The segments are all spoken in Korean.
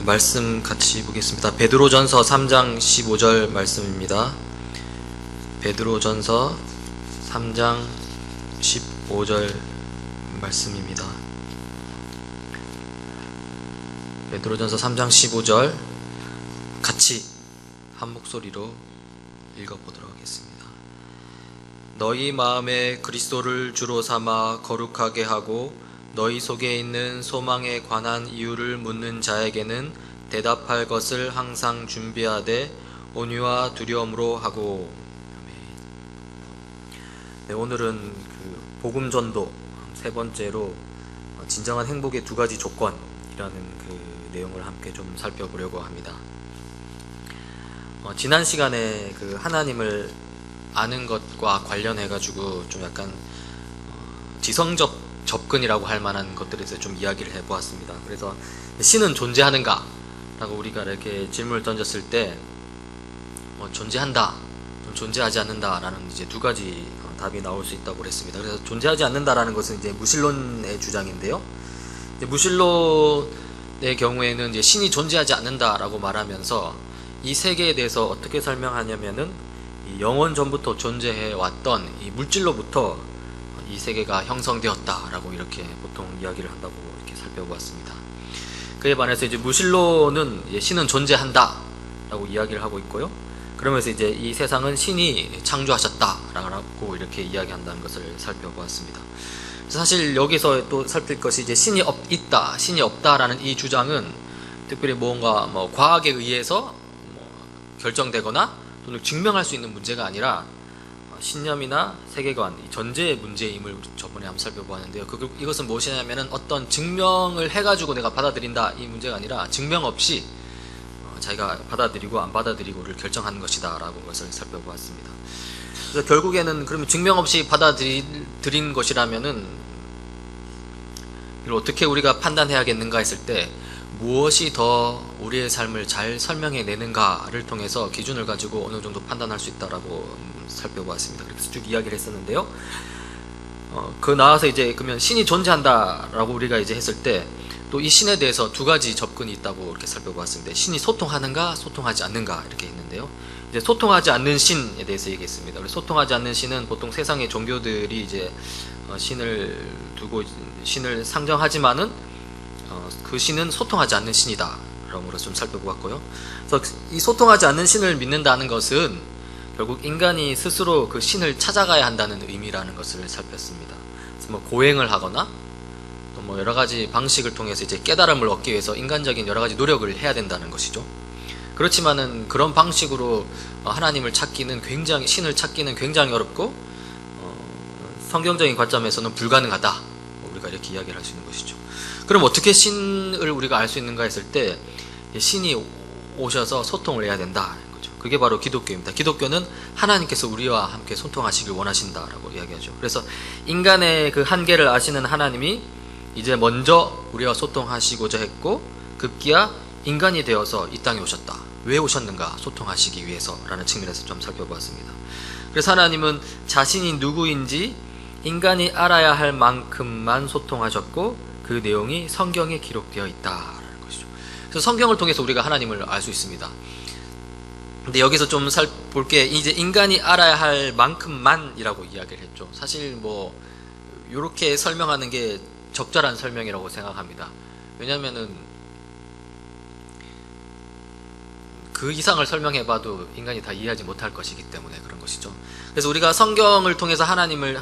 네, 말씀 같이 보겠습니다. 베드로전서 3장 15절 말씀입니다. 베드로전서 3장 15절 말씀입니다. 베드로전서 3장 15절 같이 한 목소리로 읽어보도록 하겠습니다. 너희 마음에 그리스도를 주로 삼아 거룩하게 하고 너희 속에 있는 소망에 관한 이유를 묻는 자에게는 대답할 것을 항상 준비하되 온유와 두려움으로 하고. 네, 오늘은 복음 전도 세 번째로 진정한 행복의 두 가지 조건이라는 내용을 함께 좀 살펴보려고 합니다. 지난 시간에 하나님을 아는 것과 관련해 가지고 좀 약간 지성적 접근이라고 할 만한 것들에 대해서 좀 이야기를 해보았습니다. 그래서 신은 존재하는가? 라고 우리가 이렇게 질문을 던졌을 때 존재한다, 좀 존재하지 않는다 라는 이제 두 가지 답이 나올 수 있다고 그랬습니다. 그래서 존재하지 않는다라는 것은 이제 무신론의 주장인데요. 이제 무신론의 경우에는 이제 신이 존재하지 않는다라고 말하면서 이 세계에 대해서 어떻게 설명하냐면은 이 영원 전부터 존재해 왔던 이 물질로부터 이 세계가 형성되었다라고 이렇게 보통 이야기를 한다고 이렇게 살펴보았습니다. 그에 반해서 이제 무신론은 신은 존재한다라고 이야기를 하고 있고요. 그러면서 이제 이 세상은 신이 창조하셨다라고 이렇게 이야기한다는 것을 살펴보았습니다. 사실 여기서 또 살필 것이 이제 신이 있다, 신이 없다라는 이 주장은 특별히 뭔가 과학에 의해서 결정되거나 또는 증명할 수 있는 문제가 아니라 신념이나 세계관, 전제의 문제임을 저번에 한번 살펴보았는데요. 이것은 무엇이냐면은 어떤 증명을 해가지고 내가 받아들인다 이 문제가 아니라 증명 없이 자기가 받아들이고 안 받아들이고를 결정하는 것이다 라고 것을 살펴보았습니다. 그래서 결국에는 그러면 증명 없이 받아들인 것이라면은 이걸 어떻게 우리가 판단해야겠는가 했을 때 무엇이 더 우리의 삶을 잘 설명해 내는가를 통해서 기준을 가지고 어느 정도 판단할 수 있다라고 살펴보았습니다. 그래서 쭉 이야기를 했었는데요. 나와서 이제 그러면 신이 존재한다라고 우리가 이제 했을 때 또 이 신에 대해서 두 가지 접근이 있다고 이렇게 살펴보았습니다. 신이 소통하는가, 소통하지 않는가 이렇게 했는데요. 이제 소통하지 않는 신에 대해서 얘기했습니다. 소통하지 않는 신은 보통 세상의 종교들이 이제 신을 두고 신을 상정하지만은 그 신은 소통하지 않는 신이다. 그러므로 좀 살펴보았고요. 그래서 이 소통하지 않는 신을 믿는다는 것은 결국 인간이 스스로 그 신을 찾아가야 한다는 의미라는 것을 살폈습니다. 그래서 고행을 하거나 또 여러 가지 방식을 통해서 이제 깨달음을 얻기 위해서 인간적인 여러 가지 노력을 해야 된다는 것이죠. 그렇지만은 그런 방식으로 하나님을 찾기는 신을 찾기는 굉장히 어렵고 성경적인 관점에서는 불가능하다. 우리가 이렇게 이야기를 할 수 있는 것이죠. 그럼 어떻게 신을 우리가 알 수 있는가 했을 때 신이 오셔서 소통을 해야 된다. 그게 바로 기독교입니다. 기독교는 하나님께서 우리와 함께 소통하시길 원하신다라고 이야기하죠. 그래서 인간의 그 한계를 아시는 하나님이 이제 먼저 우리와 소통하시고자 했고 급기야 인간이 되어서 이 땅에 오셨다. 왜 오셨는가? 소통하시기 위해서라는 측면에서 좀 살펴보았습니다. 그래서 하나님은 자신이 누구인지 인간이 알아야 할 만큼만 소통하셨고 그 내용이 성경에 기록되어 있다라는 것이죠. 그래서 성경을 통해서 우리가 하나님을 알 수 있습니다. 근데 여기서 좀 볼 게 이제 인간이 알아야 할 만큼만이라고 이야기를 했죠. 사실 이렇게 설명하는 게 적절한 설명이라고 생각합니다. 왜냐하면은 그 이상을 설명해봐도 인간이 다 이해하지 못할 것이기 때문에 그런 것이죠. 그래서 우리가 성경을 통해서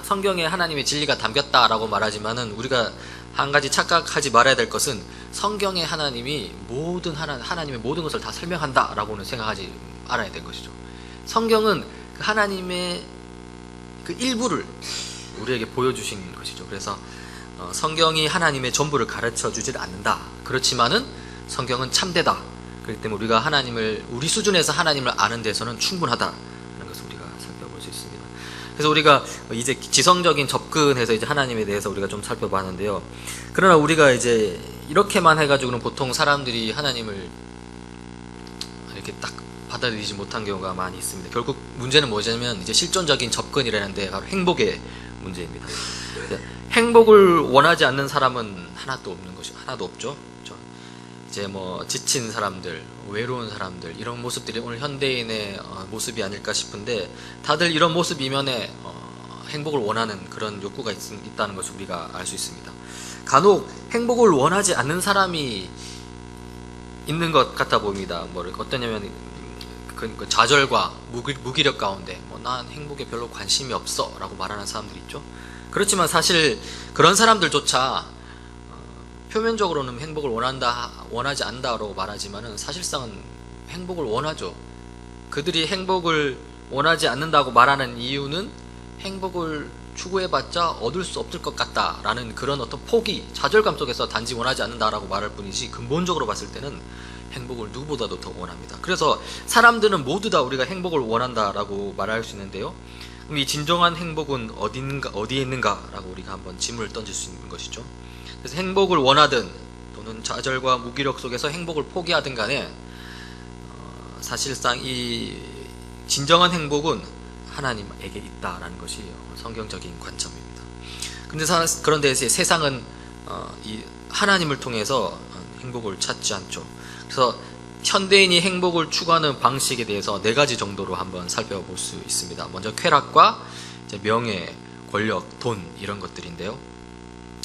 성경에 하나님의 진리가 담겼다라고 말하지만은 우리가 한 가지 착각하지 말아야 될 것은 성경의 하나님이 하나님의 모든 것을 다 설명한다라고는 생각하지 알아야 될 것이죠. 성경은 하나님의 그 일부를 우리에게 보여주신 것이죠. 그래서 성경이 하나님의 전부를 가르쳐 주질 않는다. 그렇지만은 성경은 참되다. 그렇기 때문에 우리가 우리 수준에서 하나님을 아는 데서는 충분하다는 것을 우리가 살펴볼 수 있습니다. 그래서 우리가 이제 지성적인 접근해서 이제 하나님에 대해서 우리가 좀 살펴봤는데요. 그러나 우리가 이제 이렇게만 해가지고는 보통 사람들이 하나님을 이렇게 딱 받아들이지 못한 경우가 많이 있습니다. 결국 문제는 뭐냐면 이제 실존적인 접근이라는데 바로 행복의 문제입니다. 행복을 원하지 않는 사람은 하나도 없죠. 그렇죠? 이제 뭐 지친 사람들, 외로운 사람들, 이런 모습들이 오늘 현대인의 모습이 아닐까 싶은데, 다들 이런 모습 이면에 행복을 원하는 그런 욕구가 있다는 것을 우리가 알 수 있습니다. 간혹 행복을 원하지 않는 사람이 있는 것 같아 보입니다. 뭐 어떠냐면 그 좌절과 무기력 가운데 난 행복에 별로 관심이 없어 라고 말하는 사람들이 있죠. 그렇지만 사실 그런 사람들조차 표면적으로는 행복을 원하지 않는다고 말하지만은 사실상은 행복을 원하죠. 그들이 행복을 원하지 않는다고 말하는 이유는 행복을 추구해봤자 얻을 수 없을 것 같다라는 그런 어떤 포기, 좌절감 속에서 단지 원하지 않는다라고 말할 뿐이지, 근본적으로 봤을 때는 행복을 누구보다도 더 원합니다. 그래서 사람들은 모두 다 우리가 행복을 원한다라고 말할 수 있는데요. 그럼 이 진정한 행복은 어디에 있는가라고 우리가 한번 질문을 던질 수 있는 것이죠. 그래서 행복을 원하든 또는 좌절과 무기력 속에서 행복을 포기하든 간에 사실상 이 진정한 행복은 하나님에게 있다라는 것이 성경적인 관점입니다. 그런데 이제 세상은 이 하나님을 통해서 행복을 찾지 않죠. 그래서 현대인이 행복을 추구하는 방식에 대해서 4가지 정도로 한번 살펴볼 수 있습니다. 먼저 쾌락과 이제 명예, 권력, 돈, 이런 것들인데요.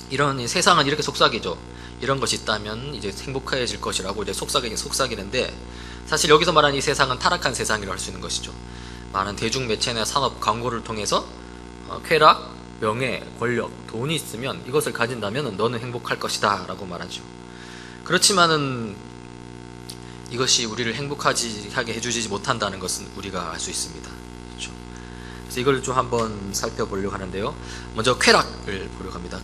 이런 세상은 이렇게 속삭이죠. 이런 것이 있다면 이제 행복해질 것이라고 이제 속삭이는데, 사실 여기서 말하는 이 세상은 타락한 세상이라고 할 수 있는 것이죠. 많은 대중 매체나 산업 광고를 통해서 쾌락, 명예, 권력, 돈이 있으면, 이것을 가진다면 너는 행복할 것이다 라고 말하죠. 그렇지만은 이것이 우리를 행복하게 해주지 못한다는 것은 우리가 알 수 있습니다. 그렇죠? 그래서 이걸 좀 한번 살펴보려고 하는데요. 먼저 쾌락을 보려고 합니다.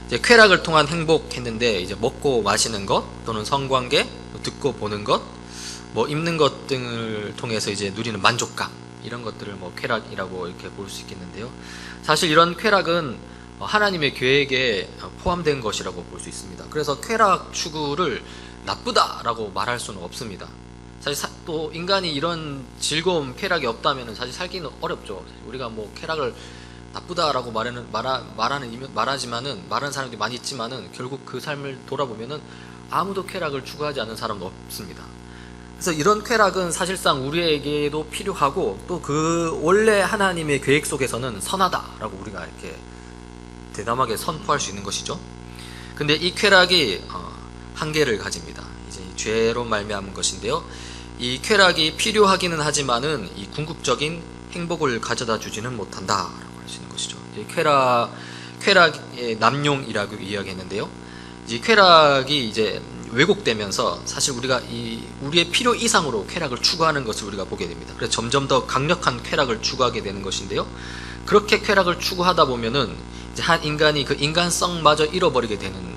이제 쾌락을 통한 행복했는데, 이제 먹고 마시는 것, 또는 성관계, 듣고 보는 것, 뭐 입는 것 등을 통해서 이제 누리는 만족감, 이런 것들을 뭐 쾌락이라고 이렇게 볼 수 있겠는데요. 사실 이런 쾌락은 하나님의 계획에 포함된 것이라고 볼 수 있습니다. 그래서 쾌락 추구를 나쁘다라고 말할 수는 없습니다. 사실 또 인간이 이런 즐거움, 쾌락이 없다면 사실 살기는 어렵죠. 우리가 뭐 쾌락을 나쁘다라고 말하는 사람들이 많이 있지만은, 결국 그 삶을 돌아보면은 아무도 쾌락을 추구하지 않는 사람은 없습니다. 그래서 이런 쾌락은 사실상 우리에게도 필요하고, 또 그 원래 하나님의 계획 속에서는 선하다라고 우리가 이렇게 대담하게 선포할 수 있는 것이죠. 근데 이 쾌락이 한계를 가집니다. 이제 죄로 말미암은 것인데요. 이 쾌락이 필요하기는 하지만은 이 궁극적인 행복을 가져다 주지는 못한다라고 할 수 있는 것이죠. 이제 쾌락의 남용이라고 이야기했는데요. 이 쾌락이 이제 왜곡되면서 사실 우리가 우리의 필요 이상으로 쾌락을 추구하는 것을 우리가 보게 됩니다. 그래서 점점 더 강력한 쾌락을 추구하게 되는 것인데요. 그렇게 쾌락을 추구하다 보면은 이제 한 인간이 그 인간성마저 잃어버리게 되는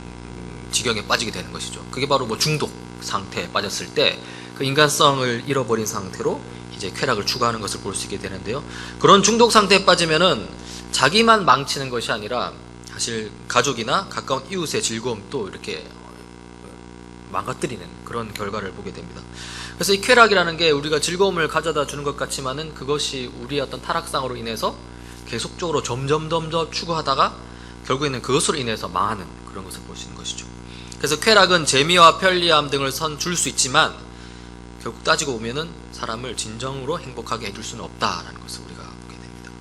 지경에 빠지게 되는 것이죠. 그게 바로 뭐 중독 상태에 빠졌을 때 그 인간성을 잃어버린 상태로 이제 쾌락을 추구하는 것을 볼 수 있게 되는데요. 그런 중독 상태에 빠지면은 자기만 망치는 것이 아니라 사실 가족이나 가까운 이웃의 즐거움도 이렇게 망가뜨리는 그런 결과를 보게 됩니다. 그래서 이 쾌락이라는 게 우리가 즐거움을 가져다 주는 것 같지만은, 그것이 우리의 어떤 타락상으로 인해서 계속적으로 점점 추구하다가 결국에는 그것으로 인해서 망하는 그런 것을 보시는 것이죠. 그래서 쾌락은 재미와 편리함 등을 줄 수 있지만, 결국 따지고 보면은 사람을 진정으로 행복하게 해줄 수는 없다라는 것을 우리가 보게 됩니다.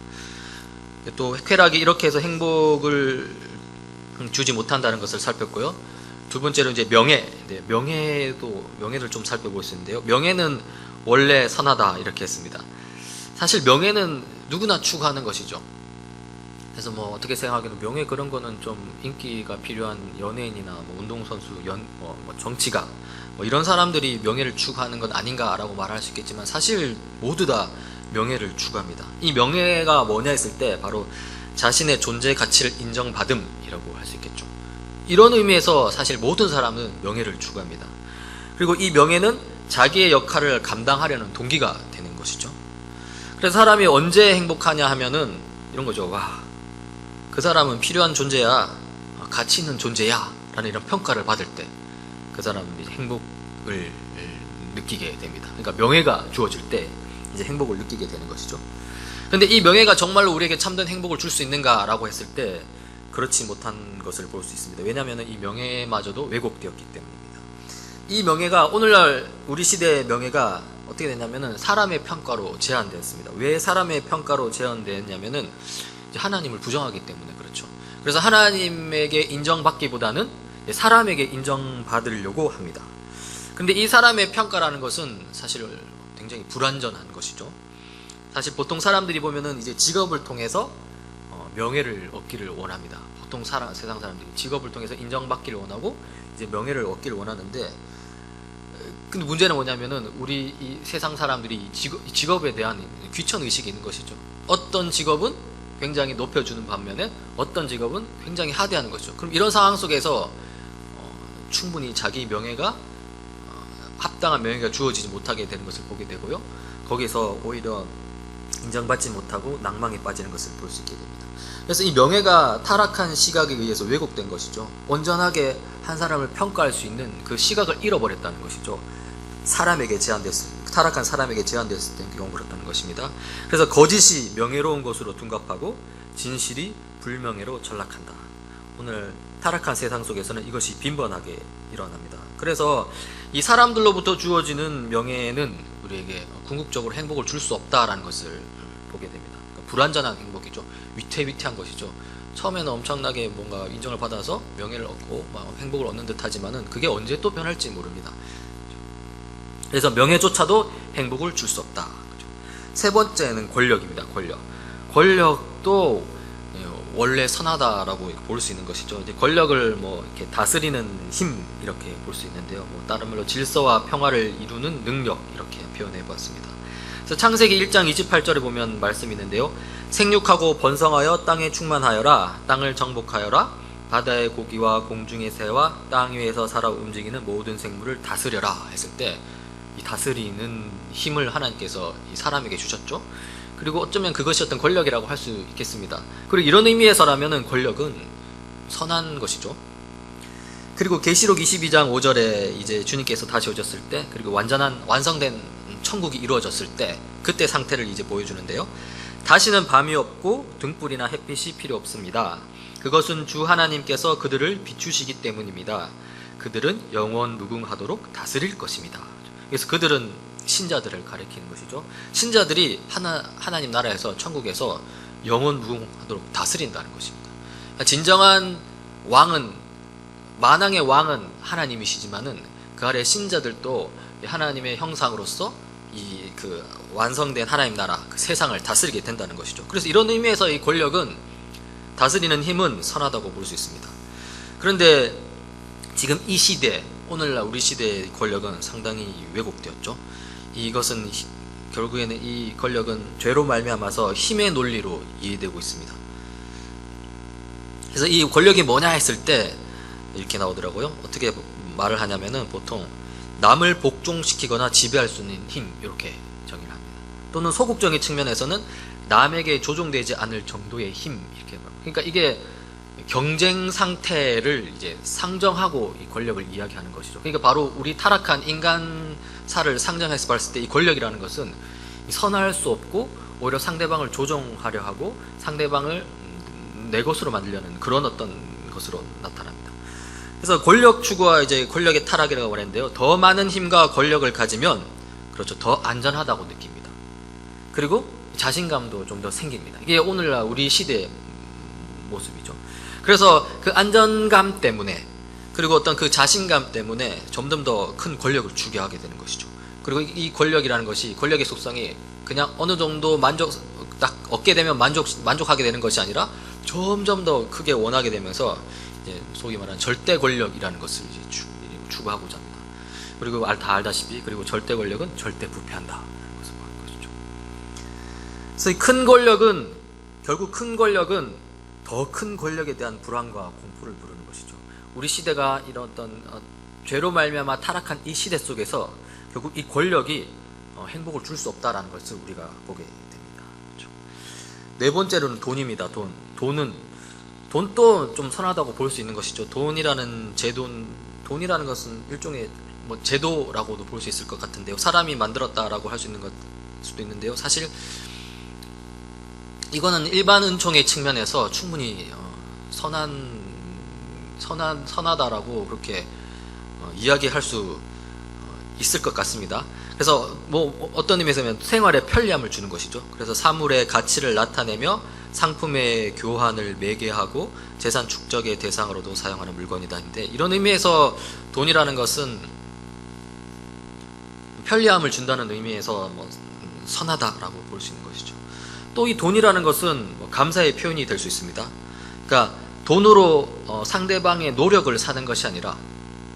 또 쾌락이 이렇게 해서 행복을 주지 못한다는 것을 살폈고요. 두 번째로 이제 명예를 좀 살펴볼 수 있는데요. 명예는 원래 선하다 이렇게 했습니다. 사실 명예는 누구나 추구하는 것이죠. 그래서 뭐 어떻게 생각하기는 명예, 그런 거는 좀 인기가 필요한 연예인이나 뭐 운동선수, 뭐 정치가 뭐 이런 사람들이 명예를 추구하는 건 아닌가라고 말할 수 있겠지만, 사실 모두 다 명예를 추구합니다. 이 명예가 뭐냐 했을 때 바로 자신의 존재 가치를 인정받음이라고 할 수 있겠죠. 이런 의미에서 사실 모든 사람은 명예를 추구합니다. 그리고 이 명예는 자기의 역할을 감당하려는 동기가 되는 것이죠. 그래서 사람이 언제 행복하냐 하면은 이런 거죠. 와, 그 사람은 필요한 존재야, 가치 있는 존재야 라는 이런 평가를 받을 때 그 사람은 이제 행복을 느끼게 됩니다. 그러니까 명예가 주어질 때 이제 행복을 느끼게 되는 것이죠. 근데 이 명예가 정말로 우리에게 참된 행복을 줄 수 있는가라고 했을 때 그렇지 못한 것을 볼 수 있습니다. 왜냐하면 이 명예마저도 왜곡되었기 때문입니다. 이 명예가 오늘날 우리 시대의 명예가 어떻게 됐냐면은 사람의 평가로 제한되었습니다. 왜 사람의 평가로 제한되었냐면은 하나님을 부정하기 때문에 그렇죠. 그래서 하나님에게 인정받기보다는 사람에게 인정받으려고 합니다. 근데 이 사람의 평가라는 것은 사실 굉장히 불완전한 것이죠. 사실 보통 사람들이 보면은 이제 직업을 통해서 명예를 얻기를 원합니다. 보통 세상 사람들이 직업을 통해서 인정받기를 원하고 이제 명예를 얻기를 원하는데, 근데 문제는 뭐냐면은 우리 이 세상 사람들이 직업에 대한 귀천 의식이 있는 것이죠. 어떤 직업은 굉장히 높여주는 반면에 어떤 직업은 굉장히 하대하는 것이죠. 그럼 이런 상황 속에서 충분히 자기 명예가 합당한 명예가 주어지지 못하게 되는 것을 보게 되고요. 거기서 오히려 인정받지 못하고 낭망에 빠지는 것을 볼 수 있게 됩니다. 그래서 이 명예가 타락한 시각에 의해서 왜곡된 것이죠. 온전하게 한 사람을 평가할 수 있는 그 시각을 잃어버렸다는 것이죠. 타락한 사람에게 제한되었을 때 경우 그렇다는 것입니다. 그래서 거짓이 명예로운 것으로 둔갑하고 진실이 불명예로 전락한다. 오늘 타락한 세상 속에서는 이것이 빈번하게 일어납니다. 그래서 이 사람들로부터 주어지는 명예는 우리에게 궁극적으로 행복을 줄 수 없다라는 것을 보게 됩니다. 그러니까 불완전한 행복이죠. 위태위태한 것이죠. 처음에는 엄청나게 뭔가 인정을 받아서 명예를 얻고 행복을 얻는 듯 하지만은 그게 언제 또 변할지 모릅니다. 그래서 명예조차도 행복을 줄 수 없다. 세 번째는 권력입니다. 권력도 원래 선하다라고 볼 수 있는 것이죠. 이제 권력을 이렇게 다스리는 힘 이렇게 볼 수 있는데요. 다른 말로 질서와 평화를 이루는 능력 이렇게 표현해 보았습니다. 그래서 창세기 1장 28절에 보면 말씀이 있는데요. 생육하고 번성하여 땅에 충만하여라. 땅을 정복하여라. 바다의 고기와 공중의 새와 땅 위에서 살아 움직이는 모든 생물을 다스려라 했을 때 이 다스리는 힘을 하나님께서 이 사람에게 주셨죠. 그리고 어쩌면 그것이 어떤 권력이라고 할 수 있겠습니다. 그리고 이런 의미에서라면은 권력은 선한 것이죠. 그리고 계시록 22장 5절에 이제 주님께서 다시 오셨을 때, 그리고 완성된 천국이 이루어졌을 때, 그때 상태를 이제 보여주는데요. 다시는 밤이 없고 등불이나 햇빛이 필요 없습니다. 그것은 주 하나님께서 그들을 비추시기 때문입니다. 그들은 영원 무궁하도록 다스릴 것입니다. 그래서 그들은 신자들을 가리키는 것이죠. 신자들이 하나님 나라에서 천국에서 영원 무궁하도록 다스린다는 것입니다. 진정한 왕은, 만왕의 왕은 하나님이시지만은 그 아래 신자들도 하나님의 형상으로서 이 그 완성된 하나님 나라, 그 세상을 다스리게 된다는 것이죠. 그래서 이런 의미에서 이 권력은, 다스리는 힘은 선하다고 볼 수 있습니다. 그런데 지금 이 시대, 오늘날 우리 시대의 권력은 상당히 왜곡되었죠. 이것은 결국에는 이 권력은 죄로 말미암아서 힘의 논리로 이해되고 있습니다. 그래서 이 권력이 뭐냐 했을 때 이렇게 나오더라고요. 어떻게 말을 하냐면은 보통 남을 복종시키거나 지배할 수 있는 힘 이렇게 정의를 합니다. 또는 소극적인 측면에서는 남에게 조종되지 않을 정도의 힘 이렇게 말합니다. 그러니까 이게 경쟁 상태를 이제 상정하고 이 권력을 이야기하는 것이죠. 그러니까 바로 우리 타락한 인간사를 상정해서 봤을 때 이 권력이라는 것은 선할 수 없고 오히려 상대방을 조종하려 하고 상대방을 내 것으로 만들려는 그런 어떤 것으로 나타납니다. 그래서 권력 추구와 이제 권력의 타락이라고 말했는데요. 더 많은 힘과 권력을 가지면 그렇죠. 더 안전하다고 느낍니다. 그리고 자신감도 좀 더 생깁니다. 이게 오늘날 우리 시대의 모습이죠. 그래서 그 안전감 때문에 그리고 어떤 그 자신감 때문에 점점 더 큰 권력을 주게 하게 되는 것이죠. 그리고 이 권력이라는 것이, 권력의 속성이 그냥 어느 정도 딱 얻게 되면 만족하게 되는 것이 아니라 점점 더 크게 원하게 되면서 이제 소위 말하는 절대 권력이라는 것을 이제 추구하고자 합니다. 그리고 다 알다시피 그리고 절대 권력은 절대 부패한다. 그래서 큰 권력은, 결국 큰 권력은 더 큰 권력에 대한 불안과 공포를 부르는 것이죠. 우리 시대가 이런 어떤 죄로 말미암아 타락한 이 시대 속에서 결국 이 권력이 행복을 줄 수 없다라는 것을 우리가 보게 됩니다. 그렇죠? 네 번째로는 돈입니다. 돈도 좀 선하다고 볼 수 있는 것이죠. 돈이라는 것은 일종의 제도라고도 볼 수 있을 것 같은데요. 사람이 만들었다라고 할 수 있는 것 수도 있는데요. 사실 이거는 일반 은총의 측면에서 충분히 선하다라고 그렇게 이야기할 수 있을 것 같습니다. 그래서 뭐 어떤 의미에서는 생활에 편리함을 주는 것이죠. 그래서 사물의 가치를 나타내며 상품의 교환을 매개하고 재산 축적의 대상으로도 사용하는 물건이다 했는데, 이런 의미에서 돈이라는 것은 편리함을 준다는 의미에서 뭐 선하다라고 볼 수 있는 것이죠. 또 이 돈이라는 것은 뭐 감사의 표현이 될 수 있습니다. 그러니까 돈으로 상대방의 노력을 사는 것이 아니라,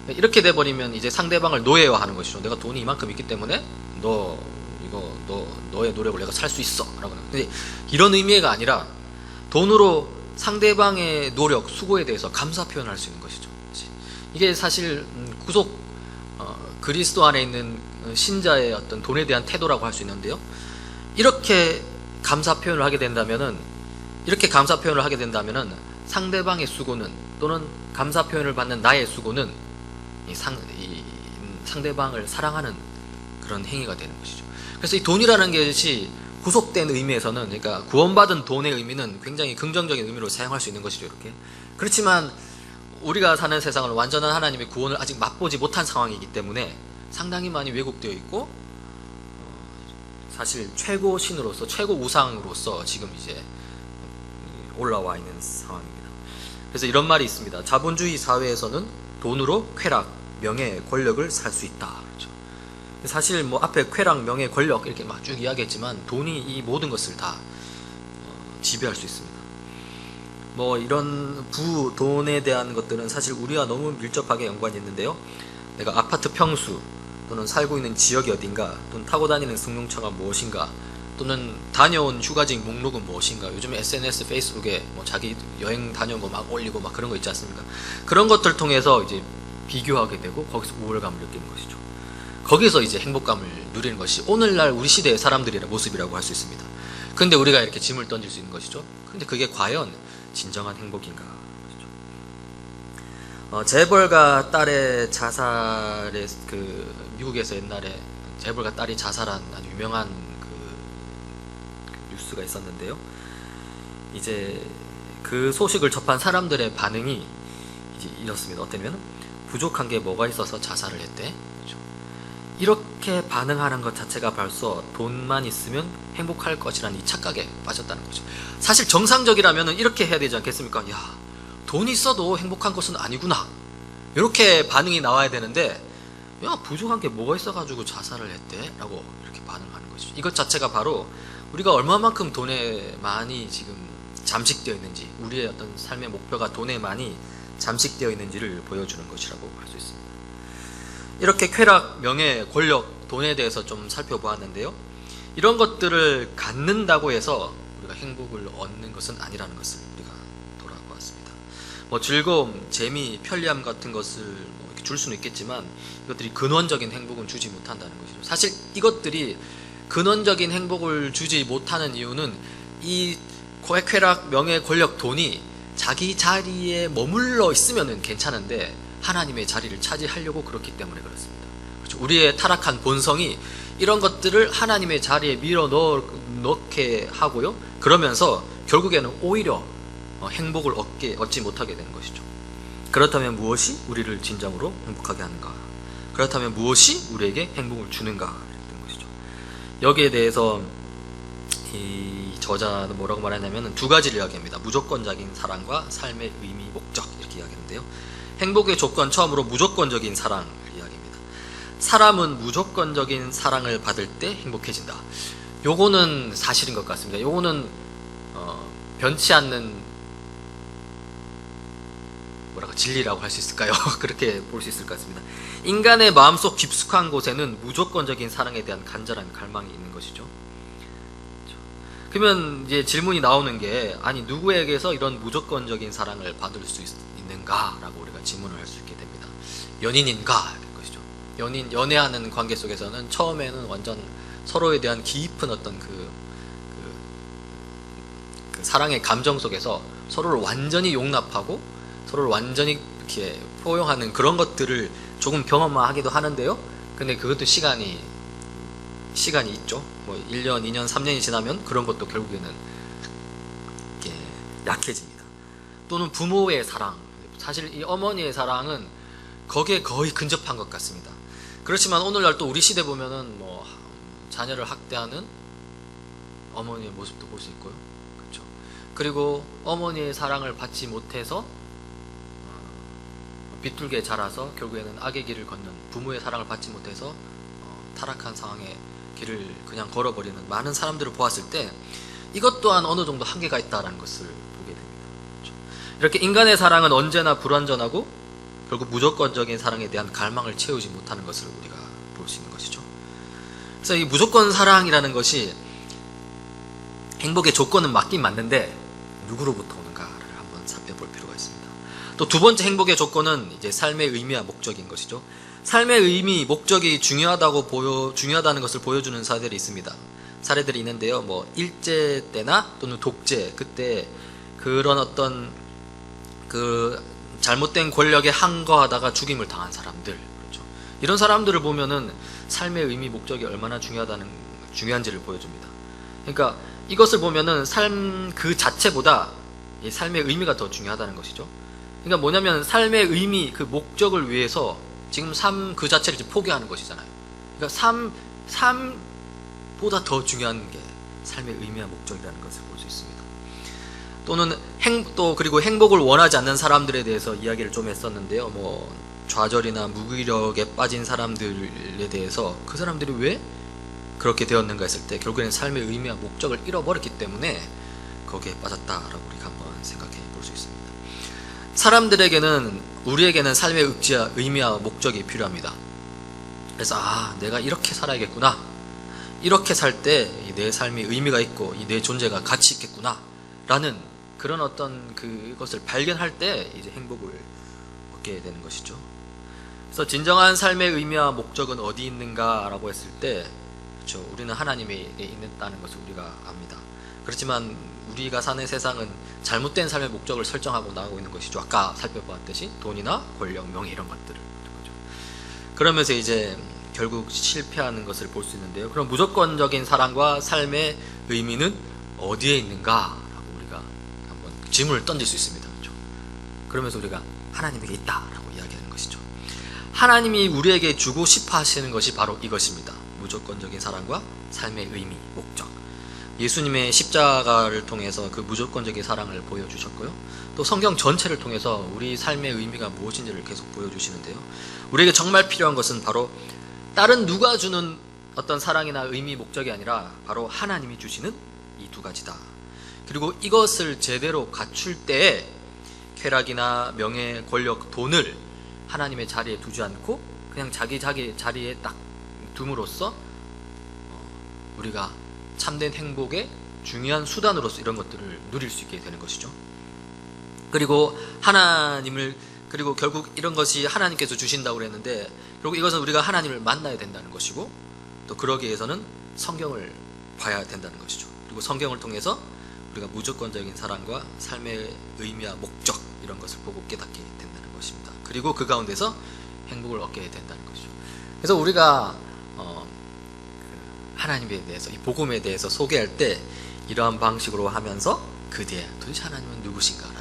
이렇게 돼버리면 이제 상대방을 노예화하는 것이죠. 내가 돈이 이만큼 있기 때문에 너의 노력을 내가 살 수 있어 라고. 근데 이런 의미가 아니라 돈으로 상대방의 노력, 수고에 대해서 감사 표현할 수 있는 것이죠. 이게 사실 구속 그리스도 안에 있는 신자의 어떤 돈에 대한 태도라고 할 수 있는데요. 이렇게 감사 표현을 하게 된다면은 상대방의 수고는, 또는 감사 표현을 받는 나의 수고는 상대방을 사랑하는 그런 행위가 되는 것이죠. 그래서 이 돈이라는 것이 구속된 의미에서는, 그러니까 구원받은 돈의 의미는 굉장히 긍정적인 의미로 사용할 수 있는 것이죠. 이렇게. 그렇지만 우리가 사는 세상은 완전한 하나님의 구원을 아직 맛보지 못한 상황이기 때문에 상당히 많이 왜곡되어 있고, 사실 최고 신으로서, 최고 우상으로서 지금 이제 올라와 있는 상황입니다. 그래서 이런 말이 있습니다. 자본주의 사회에서는 돈으로 쾌락, 명예, 권력을 살 수 있다. 그렇죠. 사실 뭐 앞에 쾌락, 명예, 권력 이렇게 막 쭉 이야기했지만 돈이 이 모든 것을 다 지배할 수 있습니다. 뭐 이런 돈에 대한 것들은 사실 우리와 너무 밀접하게 연관이 있는데요. 내가 아파트 평수, 또는 살고 있는 지역이 어딘가, 또는 타고 다니는 승용차가 무엇인가, 또는 다녀온 휴가지 목록은 무엇인가. 요즘에 SNS, 페이스북에 뭐 자기 여행 다녀온 거 막 올리고 막 그런 거 있지 않습니까? 그런 것들 통해서 이제 비교하게 되고 거기서 우월감을 느끼는 것이죠. 거기서 이제 행복감을 누리는 것이 오늘날 우리 시대의 사람들의 모습이라고 할 수 있습니다. 근데 우리가 이렇게 짐을 던질 수 있는 것이죠. 근데 그게 과연 진정한 행복인가? 재벌가 딸의 자살의 미국에서 옛날에 재벌가 딸이 자살한 아주 유명한 뉴스가 있었는데요. 이제 그 소식을 접한 사람들의 반응이 이제 이렇습니다. 어떠냐면, 부족한 게 뭐가 있어서 자살을 했대. 그렇죠? 이렇게 반응하는 것 자체가 벌써 돈만 있으면 행복할 것이라는 이 착각에 빠졌다는 거죠. 사실 정상적이라면 이렇게 해야 되지 않겠습니까? 야, 돈 있어도 행복한 것은 아니구나, 이렇게 반응이 나와야 되는데, 야, 부족한 게 뭐가 있어가지고 자살을 했대? 라고 이렇게 반응하는 거죠. 이것 자체가 바로 우리가 얼마만큼 돈에 많이 지금 잠식되어 있는지, 우리의 어떤 삶의 목표가 돈에 많이 잠식되어 있는지를 보여주는 것이라고 할 수 있습니다. 이렇게 쾌락, 명예, 권력, 돈에 대해서 좀 살펴보았는데요. 이런 것들을 갖는다고 해서 우리가 행복을 얻는 것은 아니라는 것을 우리가 돌아보았습니다. 뭐 즐거움, 재미, 편리함 같은 것을 뭐 이렇게 줄 수는 있겠지만, 이것들이 근원적인 행복은 주지 못한다는 것이죠. 사실 이것들이 근원적인 행복을 주지 못하는 이유는 이 쾌락, 명예, 권력, 돈이 자기 자리에 머물러 있으면 괜찮은데 하나님의 자리를 차지하려고 그렇기 때문에 그렇습니다. 그렇죠? 우리의 타락한 본성이 이런 것들을 하나님의 자리에 밀어 넣게 하고요. 그러면서 결국에는 오히려 행복을 얻지 못하게 되는 것이죠. 그렇다면 무엇이 우리를 진정으로 행복하게 하는가? 그렇다면 무엇이 우리에게 행복을 주는가? 이런 것이죠. 여기에 대해서 이 저자는 뭐라고 말하냐면 두 가지를 이야기합니다. 무조건적인 사랑과 삶의 의미, 목적, 이렇게 이야기하는데요. 행복의 조건, 처음으로 무조건적인 사랑을 이야기합니다. 사람은 무조건적인 사랑을 받을 때 행복해진다. 요거는 사실인 것 같습니다. 요거는 변치 않는 진리라고 할 수 있을까요? 그렇게 볼 수 있을 것 같습니다. 인간의 마음속 깊숙한 곳에는 무조건적인 사랑에 대한 간절한 갈망이 있는 것이죠. 그러면 이제 질문이 나오는 게, 아니 누구에게서 이런 무조건적인 사랑을 받을 수 있는가라고 우리가 질문을 할 수 있게 됩니다. 연인인가? 이런 것이죠. 연애하는 관계 속에서는 처음에는 완전 서로에 대한 깊은 어떤 그 사랑의 감정 속에서 서로를 완전히 용납하고 서로를 완전히 이렇게 포용하는 그런 것들을 조금 경험하기도 하는데요. 근데 그것도 시간이 있죠. 뭐 1년, 2년, 3년이 지나면 그런 것도 결국에는 이렇게 약해집니다. 또는 부모의 사랑, 사실 이 어머니의 사랑은 거기에 거의 근접한 것 같습니다. 그렇지만 오늘날 또 우리 시대 보면은 뭐 자녀를 학대하는 어머니의 모습도 볼 수 있고요. 그렇죠. 그리고 어머니의 사랑을 받지 못해서 비뚤게 자라서 결국에는 악의 길을 걷는, 부모의 사랑을 받지 못해서 타락한 상황에 길을 그냥 걸어버리는 많은 사람들을 보았을 때 이것 또한 어느 정도 한계가 있다는 것을 보게 됩니다. 그렇죠. 이렇게 인간의 사랑은 언제나 불완전하고 결국 무조건적인 사랑에 대한 갈망을 채우지 못하는 것을 우리가 볼 수 있는 것이죠. 그래서 이 무조건 사랑이라는 것이 행복의 조건은 맞긴 맞는데 누구로부터 오는가를 한번 살펴볼 필요가 있습니다. 또 두 번째 행복의 조건은 이제 삶의 의미와 목적인 것이죠. 삶의 의미, 목적이 중요하다는 것을 보여주는 사례들이 있습니다. 사례들이 있는데요. 뭐 일제 때나 또는 독재, 그때 그런 어떤 그 잘못된 권력에 항거하다가 죽임을 당한 사람들, 그렇죠. 이런 사람들을 보면은 삶의 의미, 목적이 얼마나 중요한지를 보여줍니다. 그러니까 이것을 보면은 삶 그 자체보다 이 삶의 의미가 더 중요하다는 것이죠. 그러니까 뭐냐면 삶의 의미, 그 목적을 위해서 지금 삶 그 자체를 이제 포기하는 것이잖아요. 그러니까 삶보다 더 중요한 게 삶의 의미와 목적이라는 것을 볼 수 있습니다. 또는 그리고 행복을 원하지 않는 사람들에 대해서 이야기를 좀 했었는데요. 뭐 좌절이나 무기력에 빠진 사람들에 대해서 그 사람들이 왜 그렇게 되었는가 했을 때 결국에는 삶의 의미와 목적을 잃어버렸기 때문에 거기에 빠졌다라고 우리가 한번 생각해 볼 수 있습니다. 우리에게는 삶의 의미와 목적이 필요합니다. 그래서 내가 이렇게 살아야겠구나, 이렇게 살 때 내 삶이 의미가 있고 내 존재가 가치 있겠구나 라는 그런 어떤 그것을 발견할 때 이제 행복을 얻게 되는 것이죠. 그래서 진정한 삶의 의미와 목적은 어디 있는가라고 했을 때, 그렇죠, 우리는 하나님에 있다는 것을 우리가 압니다. 그렇지만 우리가 사는 세상은 잘못된 삶의 목적을 설정하고 나가고 있는 것이죠. 아까 살펴보았듯이 돈이나 권력, 명예 이런 것들을. 그러면서 이제 결국 실패하는 것을 볼 수 있는데요. 그럼 무조건적인 사랑과 삶의 의미는 어디에 있는가라고 우리가 한번 질문을 던질 수 있습니다. 그렇죠? 그러면서 우리가 하나님에게 있다라고 이야기하는 것이죠. 하나님이 우리에게 주고 싶어 하시는 것이 바로 이것입니다. 무조건적인 사랑과 삶의 의미, 목적. 예수님의 십자가를 통해서 그 무조건적인 사랑을 보여주셨고요. 또 성경 전체를 통해서 우리 삶의 의미가 무엇인지를 계속 보여주시는데요. 우리에게 정말 필요한 것은 바로 다른 누가 주는 어떤 사랑이나 의미, 목적이 아니라 바로 하나님이 주시는 이 두 가지다. 그리고 이것을 제대로 갖출 때에 쾌락이나 명예, 권력, 돈을 하나님의 자리에 두지 않고 그냥 자기 자리에 딱 둠으로써 우리가 참된 행복의 중요한 수단으로서 이런 것들을 누릴 수 있게 되는 것이죠. 그리고 그리고 결국 이런 것이 하나님께서 주신다고 그랬는데, 결국 이것은 우리가 하나님을 만나야 된다는 것이고, 또 그러기 위해서는 성경을 봐야 된다는 것이죠. 그리고 성경을 통해서 우리가 무조건적인 사랑과 삶의 의미와 목적 이런 것을 보고 깨닫게 된다는 것입니다. 그리고 그 가운데서 행복을 얻게 된다는 것이죠. 그래서 우리가 하나님에 대해서, 이 복음에 대해서 소개할 때 이러한 방식으로 하면서 그 뒤에 도대체 하나님은 누구신가